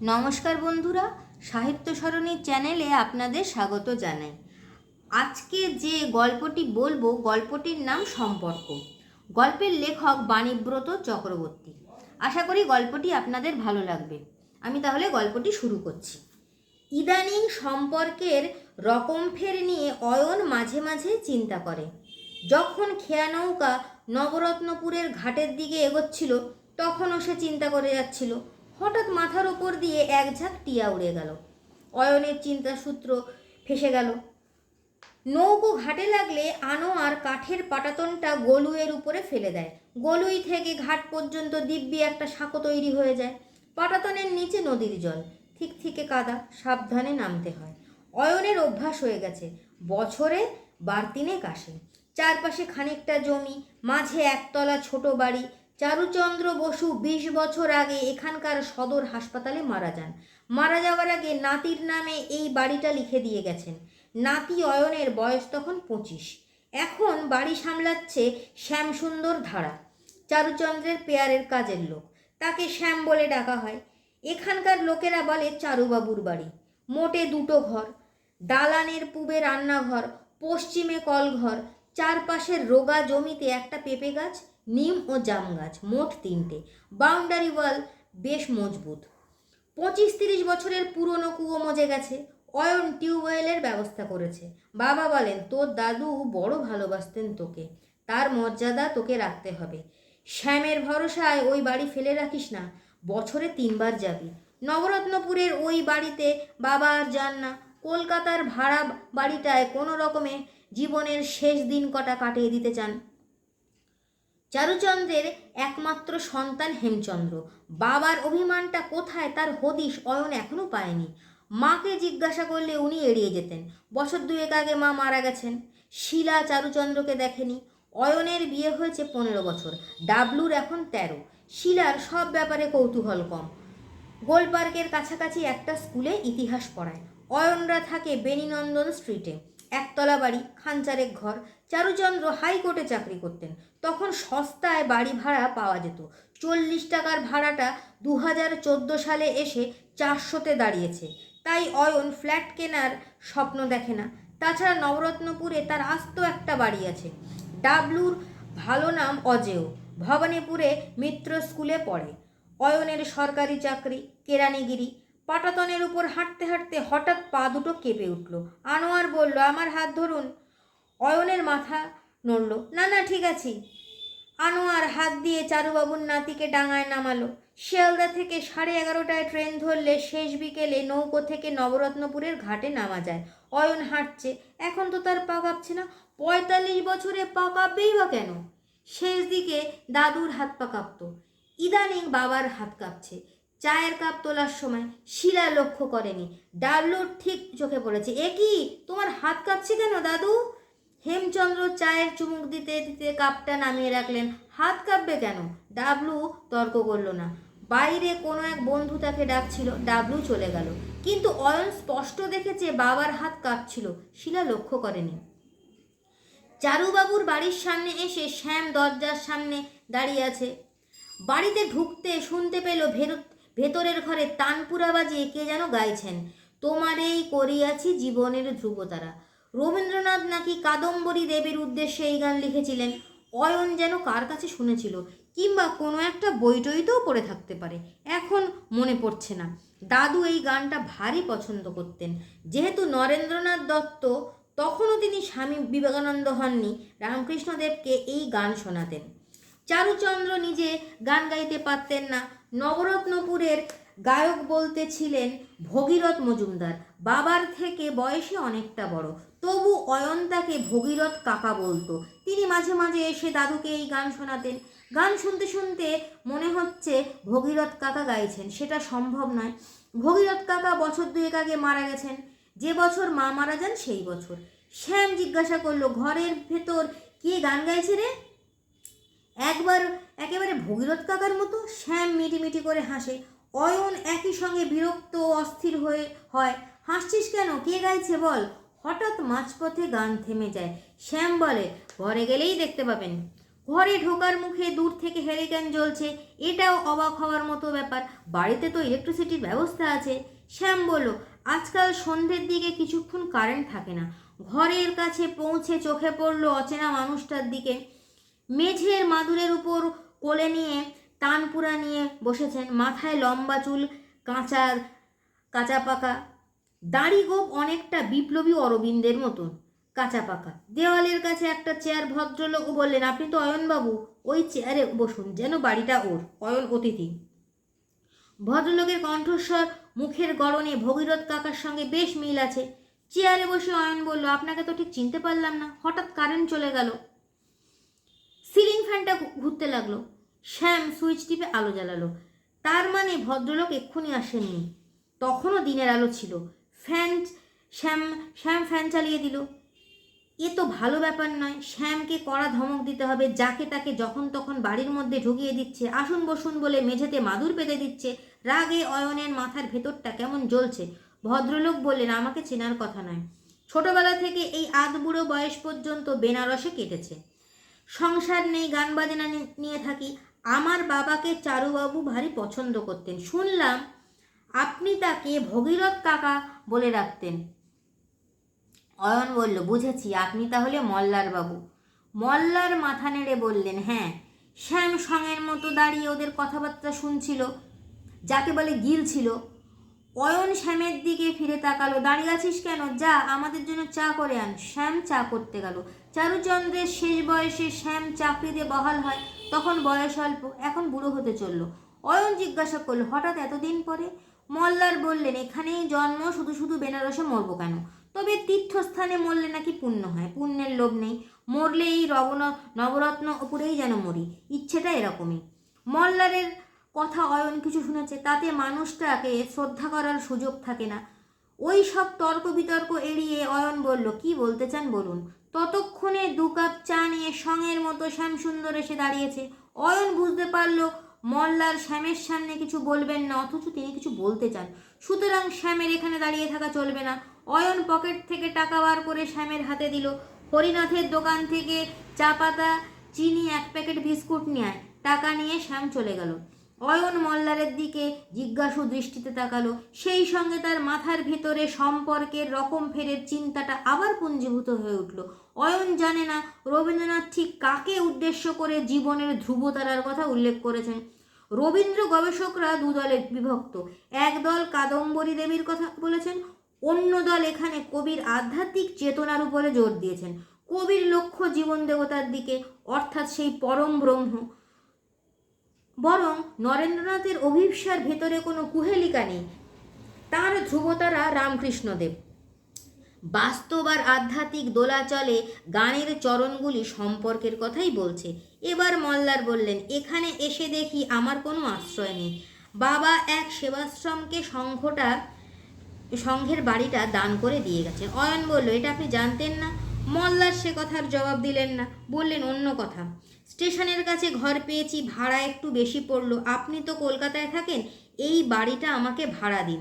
নমস্কার বন্ধুরা, সাহিত্য সরণির চ্যানেলে আপনাদের স্বাগত জানাই। আজকে যে গল্পটি বলবো, গল্পটির নাম সম্পর্ক। গল্পের লেখক বাণীব্রত চক্রবর্তী। আশা করি গল্পটি আপনাদের ভালো লাগবে। আমি তাহলে গল্পটি শুরু করছি। ইদানিং সম্পর্কের রকমফের নিয়ে অয়ন মাঝে মাঝে চিন্তা করে। যখন খেয়া নৌকা নবরত্নপুরের ঘাটের দিকে এগোচ্ছিল, তখনও সে চিন্তা করে যাচ্ছিল। হঠাৎ মাথার ওপর দিয়ে এক ঝাঁক টিয়া উড়ে গেল। অয়নের চিন্তাসূত্র ফেসে গেল। নৌকো ঘাটে লাগলে আনোয়ার কাঠের পাটাতনটা গলুয়ের উপরে ফেলে দেয়। গলুই থেকে ঘাট পর্যন্ত দিব্যি একটা সাঁকো তৈরি হয়ে যায়। পাটাতনের নিচে নদীর জল, ঠিক থেকে কাদা, সাবধানে নামতে হয়। অয়নের অভ্যাস হয়ে গেছে। বছরে বার তিনেক আসে। চারপাশে খানিকটা জমি, মাঝে একতলা ছোট বাড়ি। চারুচন্দ্র বসু 20 বছর আগে এখানকার সদর হাসপাতালে মারা যান। মারা যাওয়ার আগে নাতির নামে এই বাড়িটা লিখে দিয়ে গেছেন। নাতি অয়নের বয়স তখন 25। এখন বাড়ি সামলাচ্ছে শ্যামসুন্দর ধারা, চারুচন্দ্রের পেয়ারের কাজের লোক। তাকে শ্যাম বলে ডাকা হয়। এখানকার লোকেরা বলে চারুবাবুর বাড়ি। মোটে দুটো ঘর, দালানের পূবে রান্নাঘর, পশ্চিমে কলঘর, চারপাশের রোগা জমিতে একটা পেঁপে গাছ, নিম ও জাম গাছ, মোট 3টে। বাউন্ডারি ওয়াল বেশ মজবুত। 25-30 বছরের পুরনো কুয়ো মজে গেছে। অয়ন টিউবওয়েলের ব্যবস্থা করেছে। বাবা বলেন, তোর দাদু বড় ভালোবাসতেন তোকে, তার মর্যাদা তোকে রাখতে হবে। শ্যামের ভরসায় ওই বাড়ি ফেলে রাখিস না। বছরে 3 বার যাবি। নবরত্নপুরের ওই বাড়িতে বাবা আর যান না। কলকাতার ভাড়া বাড়িটায় কোনো রকমে জীবনের শেষ দিন কটা কাটিয়ে দিতে চান। চারুচন্দ্রের একমাত্র সন্তান হেমচন্দ্র। বাবার অভিমানটা কোথায় তার হদিশ অয়ন এখনো পায়নি। মাকে জিজ্ঞাসা করলে উনি এড়িয়ে যেতেন। বছর 2 আগে মা মারা গেছেন। শিলা চারুচন্দ্রকে দেখেনি। অয়নের বিয়ে হয়েছে 15 বছর, ডাবলুর এখন 13। শিলার সব ব্যাপারে কৌতূহল কম। গোলপার্কের কাছাকাছি একটা স্কুলে ইতিহাস পড়ায়। অয়নরা থাকে বেনিনন্দন স্ট্রিটে, একতলা বাড়ি, খানচারেক ঘর। চারুচন্দ্র হাইকোর্টে চাকরি করতেন। তখন সস্তায় বাড়ি ভাড়া পাওয়া যেত। 40 টাকার ভাড়াটা 2014 সালে এসে 400-তে দাঁড়িয়েছে। তাই অয়ন ফ্ল্যাট কেনার স্বপ্ন দেখে না। তাছাড়া নবরত্নপুরে তার আস্ত একটা বাড়ি আছে। ডাবলুর ভালো নাম অজেয়, ভবানীপুরে মিত্র স্কুলে পড়ে। অয়নের সরকারি চাকরি, কেরানিগিরি। পাটাতনের উপর হাঁটতে হাঁটতে হঠাৎ পা দুটো কেঁপে উঠল। আনোয়ার বলল, আমার হাত ধরুন। অয়নের মাথা নড়ল। না না, ঠিক আছি। আনোয়ার হাত দিয়ে চারুবাবুর নাতিকে ডাঙায় নামালো। শিয়ালদা থেকে 11:30টায় ট্রেন ধরলে শেষ বিকেলে নৌকো থেকে নবরত্নপুরের ঘাটে নামা যায়। অয়ন হাঁটছে। এখন তো তার পা কাঁপছে না। 45 বছরে পা কাঁপবেই বা কেন? শেষ দিকে দাদুর হাত পা কাঁপত। ইদানিং বাবার হাত কাঁপছে। চায়ের কাপ তোলার সময় শিলা লক্ষ্য করেনি। ডাবলুর ঠিক চোখে পড়েছে। এ কি, তোমার হাত কাঁপছে কেন দাদু? হেমচন্দ্র চায়ের চুমুক দিতে দিতে কাপটা নামিয়ে রাখলেন। হাত কাঁপবে কেন? ডাবলু তর্ক করল না। বাইরে কোনো এক বন্ধু তাকে ডাকছিল। ডাবলু চলে গেল। কিন্তু অয়ন স্পষ্ট দেখেছে বাবার হাত কাঁপছিল। শিলা লক্ষ্য করেনি। চারুবাবুর বাড়ির সামনে এসে শ্যাম দরজার সামনে দাঁড়িয়ে আছে। বাড়িতে ঢুকতে শুনতে পেল ভেতরের ঘরে তানপুরা বাজিয়ে কে যেন গাইছেন, তোমারেই করিয়াছি জীবনের ধ্রুবতারা। রবীন্দ্রনাথ নাকি কাদম্বরী দেবীর উদ্দেশ্যে এই গান লিখেছিলেন। অয়ন যেন কার কাছে শুনেছিল, কিংবা কোনো একটা বইটইতেও পড়ে থাকতে পারে। এখন মনে পড়ছে না। দাদু এই গানটা ভারী পছন্দ করতেন। যেহেতু নরেন্দ্রনাথ দত্ত, তখনও তিনি স্বামী বিবেকানন্দ হননি, রামকৃষ্ণদেবকে এই গান শোনাতেন। চারুচন্দ্র নিজে গান গাইতে পারতেন না। নবরত্নপুরের গায়ক বলতে ছিলেন ভগীরথ মজুমদার। বাবার থেকে বয়সে অনেকটা বড়। তবু অয়ন তাকে ভগীরথ কাকা বলতো। তিনি মাঝে মাঝে এসে দাদুকে এই গান শোনাতেন। গান শুনতে শুনতে মনে হচ্ছে ভগীরথ কাকা গাইছেন। সেটা সম্ভব নয়। ভগীরথ কাকা বছর 2 আগে মারা গেছেন। যে বছর মা মারা যান সেই বছর। শ্যাম জিজ্ঞাসা করলো, ঘরের ভেতর কে গান গাইছে রে? একেবারে ভগীরথ কাকার মতো। শ্যাম মিটিমিটি করে হাসে। অয়ন একই সঙ্গে বিরক্ত ও অস্থির হয়। হাসছিস কেন? কে গাইছে বল? হঠাৎ মাঝপথে গান থেমে যায়। শ্যাম বলে, ঘরে গেলেই দেখতে পাবেন। ঘরে ঢোকার মুখে দূর থেকে হেরিকেন জ্বলছে, এটাও অবাক হওয়ার মতো ব্যাপার। বাড়িতে তো ইলেকট্রিসিটির ব্যবস্থা আছে। শ্যাম বলল, আজকাল সন্ধ্যের দিকে কিছুক্ষণ কারেন্ট থাকে না। ঘরের কাছে পৌঁছে চোখে পড়ল অচেনা মানুষটার দিকে। মেঝের মাদুরের উপর কোলে নিয়ে তানপুরা নিয়ে বসেছেন, মাথায় লম্বা চুল, কাঁচা কাঁচা পাকা দাড়ি, গোপ অনেকটা বিপ্লবী অরবিন্দের মতন কাঁচা পাকা। দেওয়ালের কাছে একটা চেয়ার। ভদ্রলোক বললেন, আপনি তো অয়নবাবু, ওই চেয়ারে বসুন, যেন বাড়িটা ওর। অয়ন অতিথি। ভদ্রলোকের কণ্ঠস্বর, মুখের গড়নে ভগীরথ কাকার সঙ্গে বেশ মিল আছে। চেয়ারে বসে অয়ন বলল, আপনাকে তো ঠিক চিনতে পারলাম না, হঠাৎ কারেন্ট চলে গেল। সিলিং ফ্যানটা ঘুরতে লাগলো। শ্যাম সুইচ টিপে আলো জ্বালালো। তার মানে ভদ্রলোক এক্ষুনি আসেননি। তখনও দিনের আলো ছিল। ফ্যান শ্যাম শ্যাম ফ্যান চালিয়ে দিল। এ তো ভালো ব্যাপার নয়। শ্যামকে কড়া ধমক দিতে হবে। যাকে তাকে যখন তখন বাড়ির মধ্যে ঢুকিয়ে দিচ্ছে, আসুন বসুন বলে মেঝেতে মাদুর পেতে দিচ্ছে। রাগে অয়নের মাথার ভেতরটা কেমন জ্বলছে। ভদ্রলোক বললেন, আমাকে চেনার কথা নয়। ছোটবেলা থেকে এই আধবুড়ো বয়স পর্যন্ত বেনারসে কেটেছে। সংসার নেই, গান বাজনা নিয়ে থাকি। আমার বাবাকে চারুবাবু ভারী পছন্দ করতেন। শুনলাম আপনি তাকে ভগীরথ কাকা বলে রাখতেন। অয়ন বলল, বুঝেছি, আপনি তাহলে মল্লার বাবু। মল্লার মাথা নেড়ে বললেন, হ্যাঁ। শ্যাম সঙের মতো দাঁড়িয়ে ওদের কথাবার্তা শুনছিল, যাকে বলে গিল ছিল। অয়ন শ্যামের দিকে ফিরে তাকালো। দাঁড়িয়ে আছিস কেন? যা, আমাদের জন্য চা করে আন। শ্যাম চা করতে গেল। চারুচন্দ্রের শেষ বয়সে শ্যাম চাকরিতে বহাল হয়। তখন বয়স অল্প, এখন বুড়ো হতে চলল। অয়ন জিজ্ঞাসা করল, হঠাৎ এতদিন পরে? মল্লার বললেন, এখানেই জন্ম, শুধু শুধু বেনারসে মরবো কেন? তবে তীর্থস্থানে মরলে নাকি পুণ্য হয়। পুণ্যের লোভ নেই, মরলে এই নবরত্ন উপরেই যেন মরি। ইচ্ছেটা এরকমই। মল্লারের কথা অয়ন কিছু শুনেছে, তাতে মানুষটাকে শ্রদ্ধা করার সুযোগ থাকে না। ওই সব তর্ক বিতর্ক এড়িয়ে অয়ন বলল, কি বলতে চান বলুন। ততক্ষণে 2 কাপ চা নিয়ে সঙের মতো শ্যামসুন্দর এসে দাঁড়িয়েছে। অয়ন বুঝতে পারল মল্লার শ্যামের সামনে কিছু বলবেন না, অথচ তিনি কিছু বলতে চান। সুতরাং শ্যামের এখানে দাঁড়িয়ে থাকা চলবে না। অয়ন পকেট থেকে টাকা বার করে শ্যামের হাতে দিল। হরিনাথের দোকান থেকে চা পাতা, চিনি, 1 প্যাকেট বিস্কুট নিয়ে টাকা নিয়ে শ্যাম চলে গেল। অয়ন মল্লারের দিকে জিজ্ঞাসু দৃষ্টিতে তাকালো। সেই সঙ্গে তার মাথার ভিতরে সম্পর্কের রকম ফেরের চিন্তাটা আবার পুঞ্জীভূত হয়ে উঠল। অয়ন জানে না রবীন্দ্রনাথ ঠিক কাকে উদ্দেশ্য করে জীবনের ধ্রুবতারার কথা উল্লেখ করেছেন। রবীন্দ্র গবেষকরা 2 দলে বিভক্ত। এক দল কাদম্বরী দেবীর কথা বলেছেন, অন্য দল এখানে কবির আধ্যাত্মিক চেতনার উপরে জোর দিয়েছেন। কবির লক্ষ্য জীবন দেবতার দিকে, অর্থাৎ সেই পরম ব্রহ্ম। বরং নরেন্দ্রনাথের অভিপ্সার ভেতরে কোনো কুহেলিকা নেই। তাঁর ধ্রুবতারা রামকৃষ্ণদেব। বাস্তব আর আধ্যাত্মিক দোলাচলে গানের চরণগুলি সম্পর্কের কথাই বলছে। এবার মল্লার বললেন, এখানে এসে দেখি আমার কোনো আশ্রয় নেই। বাবা এক সেবাশ্রমকে সংঘের বাড়িটা দান করে দিয়ে গেছেন। অয়ন বলল, এটা আপনি জানতেন না? মল্লার সে কথার জবাব দিলেন না, বললেন অন্য কথা। স্টেশনের কাছে ঘর পেয়েছি, ভাড়া একটু বেশি পড়লো। আপনি তো কলকাতায় থাকেন, এই বাড়িটা আমাকে ভাড়া দিন।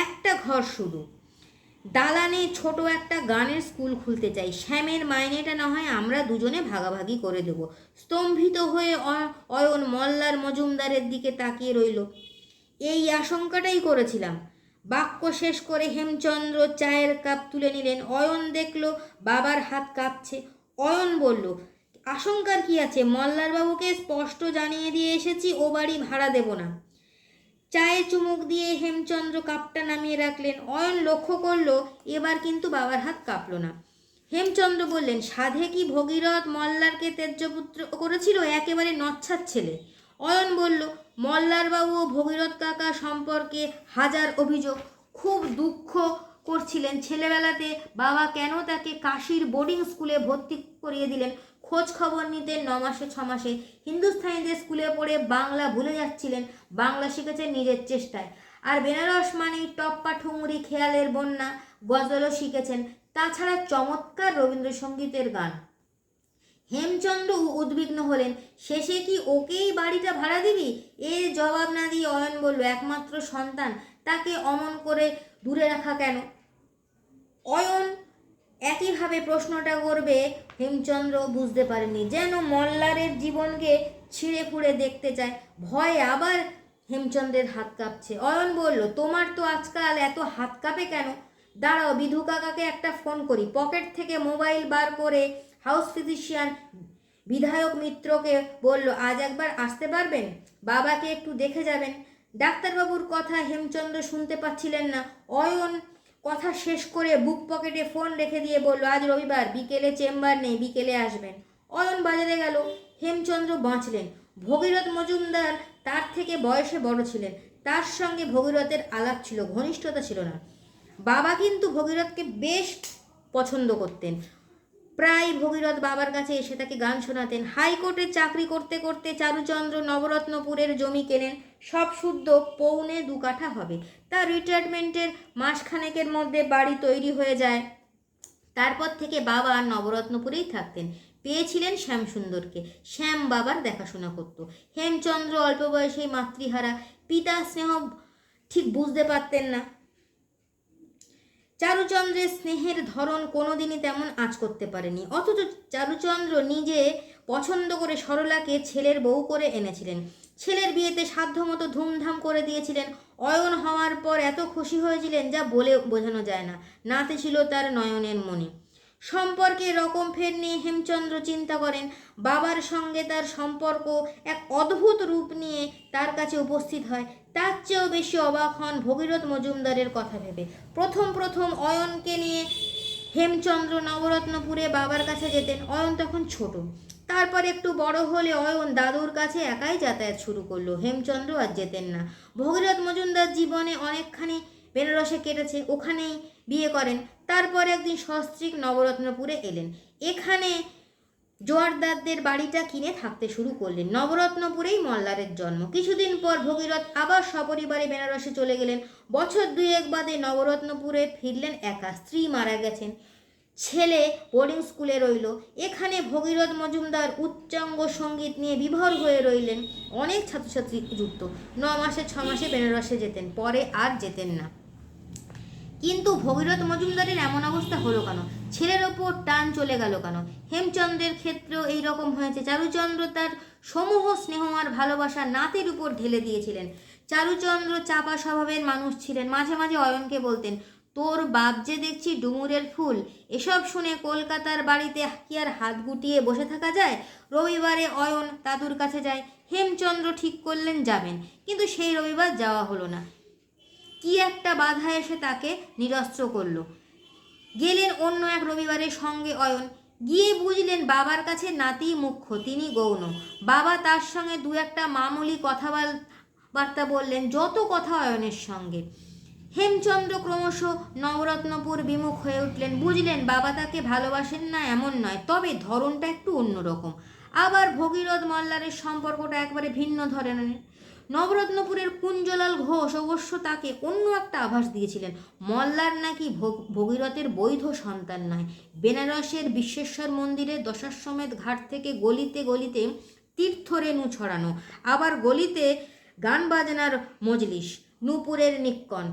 একটা ঘর শুধু, দালানে ছোট একটা গানের স্কুল খুলতে চাই। শ্যামের মাইনেটা না হয় আমরা দুজনে ভাগাভাগি করে দেব। স্তম্ভিত হয়ে অয়ন মল্লার মজুমদারের দিকে তাকিয়ে রইল। এই আশঙ্কাটাই করেছিলাম। বাক্য শেষ করে হেমচন্দ্র চায়ের কাপ তুলে নিলেন। অয়ন দেখল বাবার হাত কাঁপছে। অয়ন বলল, আশঙ্কার কি আছে? মল্লারবাবুকে স্পষ্ট জানিয়ে দিয়ে এসেছি ও বাড়ি ভাড়া দেব না। চায়ে চুমুক দিয়ে হেমচন্দ্র কাপটা নামিয়ে রাখলেন। অয়ন লক্ষ্য করল এবার কিন্তু বাবার হাত কাঁপল না। হেমচন্দ্র বললেন, সাধে কি ভগীরথ মল্লারকে ত্যায্যপুত্র করেছিল? একেবারে নচ্ছার ছেলে। অয়ন বলল, মল্লারবাবু ও ভগীরথ কাকা সম্পর্কে হাজার অভিযোগ। খুব দুঃখ করছিলেন ছেলেবেলাতে বাবা কেন তাকে কাশীর বোর্ডিং স্কুলে ভর্তি করিয়ে দিলেন। খোঁজ খবর নিতেন 9 মাসে 6 মাসে। হিন্দুস্থানীদের স্কুলে পড়ে বাংলা ভুলে যাচ্ছিলেন। বাংলা শিখেছেন নিজের চেষ্টায়। আর বেনারস মানেই টপ্পা ঠুংরি, খেয়ালের বন্যা, গজলও শিখেছেন। তাছাড়া চমৎকার রবীন্দ্রসঙ্গীতের গান। হেমচন্দ্র উদ্বিগ্ন হলেন, শেষে কি ওকেই বাড়িটা ভাড়া দিবি? এর জবাব না দিয়ে অয়ন বলল, একমাত্র সন্তান, তাকে অমন করে দূরে রাখা কেন? অয়ন একইভাবে প্রশ্নটা করবে হেমচন্দ্র বুঝতে পারেনি, যেন মল্লারের জীবনকে ছিঁড়ে ফুঁড়ে দেখতে চায়। ভয়ে আবার হেমচন্দ্রের হাত কাঁপছে। অয়ন বলল, তোমার তো আজকাল এত হাত কাঁপে কেন? দাঁড়াও, বিধু কাকাকে একটা ফোন করি। পকেট থেকে মোবাইল বার করে হাউস ফিজিশিয়ান বিধায়ক মিত্রকে বলল, আজ একবার আসতে পারবেন? বাবাকে একটু দেখে যাবেন। ডাক্তারবাবুর কথা হেমচন্দ্র শুনতে পাচ্ছিলেন না। অয়ন কথা শেষ করে বুক পকেটে ফোন রেখে দিয়ে বলল, আজ রবিবার, বিকেলে চেম্বার নেই, বিকেলে আসবেন। অয়ন বাজারে গেল। হেমচন্দ্র বাঁচলেন। ভগীরথ মজুমদার তার থেকে বয়সে বড় ছিলেন। তার সঙ্গে ভগীরথের আলাপ ছিল, ঘনিষ্ঠতা ছিল না। বাবা কিন্তু ভগীরথকে বেশ পছন্দ করতেন। প্রায় ভগীরথ বাবার কাছে এসে তাকে গান শোনাতেন। হাইকোর্টে চাকরি করতে করতে চারুচন্দ্র নবরত্নপুরের জমি কেনেন। সব শুদ্ধ 2.25 কাঠা হবে। তার রিটায়ারমেন্টের মাসখানেকের মধ্যে বাড়ি তৈরি হয়ে যায়। তারপর থেকে বাবা নবরত্নপুরেই থাকতেন। পেয়েছিলেন শ্যামসুন্দরকে। শ্যাম বাবার দেখাশোনা করত। হেমচন্দ্র অল্প বয়সেই মাতৃহারা, পিতা স্নেহ ঠিক বুঝতে পারতেন না। চারুচন্দ্রের স্নেহের ধরন কোনোদিনই তেমন আঁচ করতে পারেনি। অথচ চারুচন্দ্র নিজে পছন্দ করে সরলাকে ছেলের বউ করে এনেছিলেন। ছেলের বিয়েতে সাধ্যমতো ধুমধাম করে দিয়েছিলেন। অয়ন হওয়ার পর এত খুশি হয়েছিলেন যা বলে বোঝানো যায় না। নাতে ছিল তার নয়নের মণি। সম্পর্কের রকম ফের নিয়ে হেমচন্দ্র চিন্তা করেন। বাবার সঙ্গে তার সম্পর্ক এক অদ্ভুত রূপ নিয়ে তার কাছে উপস্থিত হয়। তার চেয়েও বেশি অবাক হন ভগীরথ মজুমদারের কথা ভেবে। প্রথম প্রথম অয়নকে নিয়ে হেমচন্দ্র নবরত্নপুরে বাবার কাছে যেতেন। অয়ন তখন ছোট। তারপর একটু বড় হলে অয়ন দাদুর কাছে একাই যাতায়াত শুরু করলো। হেমচন্দ্র আর যেতেন না। ভগীরথ মজুমদার জীবনে অনেকখানি বেনারসে কেটেছে, ওখানেই বিয়ে করেন। তারপর একদিন সস্ত্রীক নবরত্নপুরে এলেন। এখানে জোয়ারদারদের বাড়িটা কিনে থাকতে শুরু করলেন। নবরত্নপুরেই মল্লারের জন্ম। কিছুদিন পর ভগীরথ আবার সপরিবারে বেনারসে চলে গেলেন। বছর 2 বাদে নবরত্নপুরে ফিরলেন একা। স্ত্রী মারা গেছেন। ছেলে বোর্ডিং স্কুলে রইল। এখানে ভগীরথ মজুমদার উচ্চাঙ্গ সঙ্গীত নিয়ে বিভোর হয়ে রইলেন। অনেক ছাত্রছাত্রী যুক্ত। 9 মাসে 6 মাসে বেনারসে যেতেন, পরে আর যেতেন না। কিন্তু ভগীরথ মজুমদারের এমন অবস্থা হলো কেন? ছেলের ওপর টান চলে গেল কেন? হেমচন্দ্রের ক্ষেত্রেও এই রকম হয়েছে। চারুচন্দ্র তার সমূহ স্নেহ আর ভালোবাসা নাতের উপর ঢেলে দিয়েছিলেন। চারুচন্দ্র চাপা স্বভাবের মানুষ ছিলেন। মাঝে মাঝে অয়নকে বলতেন, তোর বাপ যে দেখছি ডুমুরের ফুল। এসব শুনে কলকাতার বাড়িতে কি আর হাত গুটিয়ে বসে থাকা যায়? রবিবারে অয়ন দাদুর কাছে যায়। হেমচন্দ্র ঠিক করলেন যাবেন, কিন্তু সেই রবিবার যাওয়া হলো না। কি একটা বাধা এসে তাকে নিরস্ত্র করলো। গেলেন অন্য এক রবিবারের সঙ্গে অয়ন। গিয়ে বুঝলেন বাবার কাছে নাতি মুখ্য, তিনি গৌণ। বাবা তার সঙ্গে 2-1 মামুলি কথাবার্তা বললেন, যত কথা অয়নের সঙ্গে। হেমচন্দ্র ক্রমশ নবরত্নপুর বিমুখ হয়ে উঠলেন। বুঝলেন বাবা তাকে ভালোবাসেন না এমন নয়, তবে ধরনটা একটু অন্যরকম। আবার ভগীরথ মল্লারের সম্পর্কটা একবারে ভিন্ন ধরনের। নবরত্নপুরের কুঞ্জলাল ঘোষ অবশ্য তাকে অন্য একটা আভাস দিয়েছিলেন। মল্লার নাকি ভগীরথের বৈধ সন্তান নয়। বেনারসের বিশ্বেশ্বর মন্দিরে দশাশ্বমেধ ঘাট থেকে গলিতে গলিতে তীর্থরেণু ছড়ানো, আবার গলিতে গান বাজনার মজলিস, নূপুরের নিক্কণ।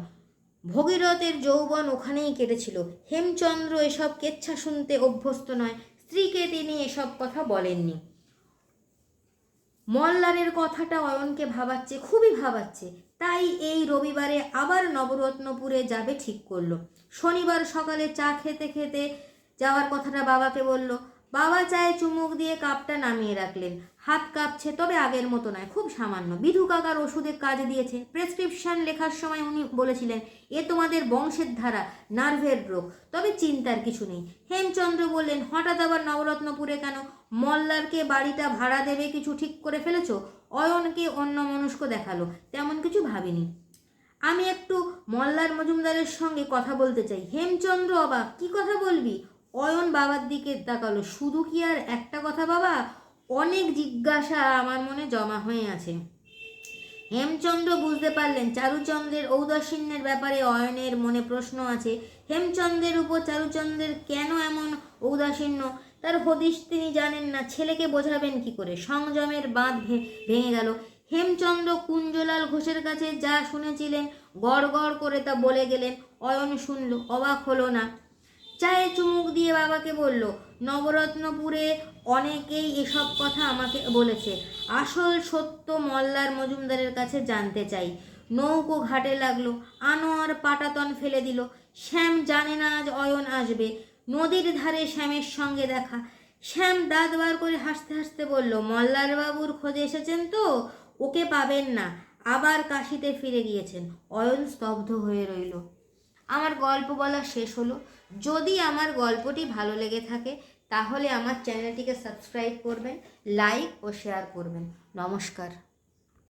ভগীরথের যৌবন ওখানেই কেটেছিল। হেমচন্দ্র এসব কেচ্ছা শুনতে অভ্যস্ত নয়। স্ত্রীকে তিনি এসব কথা বলেননি। মল্লারের কথাটা অয়নকে ভাবাচ্ছে, খুবই ভাবাচ্ছে। তাই এই রবিবারে আবার নবরত্নপুরে যাবে ঠিক করলো। শনিবার সকালে চা খেতে খেতে যাওয়ার কথাটা বাবাকে বলল। বাবা চায়ে চুমুক দিয়ে কাপটা নামিয়ে রাখলেন। হাত কাঁপছে, তবে আগের মতো নয়, খুব সামান্য। বিধু কাকার ওষুধে কাজ দিয়েছে। প্রেসক্রিপশন লেখার সময় উনি বলেছিলেন, এ তোমাদের বংশের ধারা, নার্ভের রোগ, তবে চিন্তার কিছু নেই। হেমচন্দ্র বললেন, হঠাৎ আবার নবরত্নপুরে কেন? মল্লারকে বাড়িটা ভাড়া দেবে কিছু ঠিক করে ফেলেছ? অয়নকে অন্যমনস্ক দেখালো। তেমন কিছু ভাবিনি। আমি একটু মল্লার মজুমদারের সঙ্গে কথা বলতে চাই। হেমচন্দ্র অবাক, কি কথা বলবি? অয়ন বাবার দিকে তাকালো। শুধু কি আর একটা কথা বাবা? অনেক জিজ্ঞাসা আমার মনে জমা হয়ে আছে। হেমচন্দ্র বুঝতে পারলেন চারুচন্দ্রের ঔদাসীন্যের ব্যাপারে অয়নের মনে প্রশ্ন আছে। হেমচন্দ্রের উপর চারুচন্দ্রের কেন এমন ঔদাসীন্য, তার হদিশ তিনি জানেন না। ছেলেকে বোঝাবেন কি করে? সংযমের বাঁধ ভেঙে গেল। হেমচন্দ্র কুঞ্জলাল ঘোষের কাছে যা শুনেছিলেন গড় গড় করে তা বলে গেলেন। অয়ন শুনল, অবাক হলো না। চায়ে চুমুক দিয়ে বাবাকে বলল, নবরত্নপুরে অনেকেই এসব কথা আমাকে বলেছে, আসল সত্য মল্লার মজুমদারের কাছে জানতে চাই। নৌকো ঘাটে লাগলো। আনোয়ার পাটাতন ফেলে দিল। শ্যাম জানে না আজ অয়ন আসবে। নদীর ধারে শ্যামের সঙ্গে দেখা। শ্যাম দাঁত বার করে হাসতে হাসতে বলল, মল্লার বাবুর খোঁজে এসেছেন তো? ওকে পাবেন না, আবার কাশিতে ফিরে গিয়েছেন। অয়ন স্তব্ধ হয়ে রইল। আমার গল্প বলা শেষ হলো। যদি আমার গল্পটি ভালো লেগে থাকে তাহলে আমার চ্যানেলটিকে সাবস্ক্রাইব করবেন, লাইক ও শেয়ার করবেন। নমস্কার।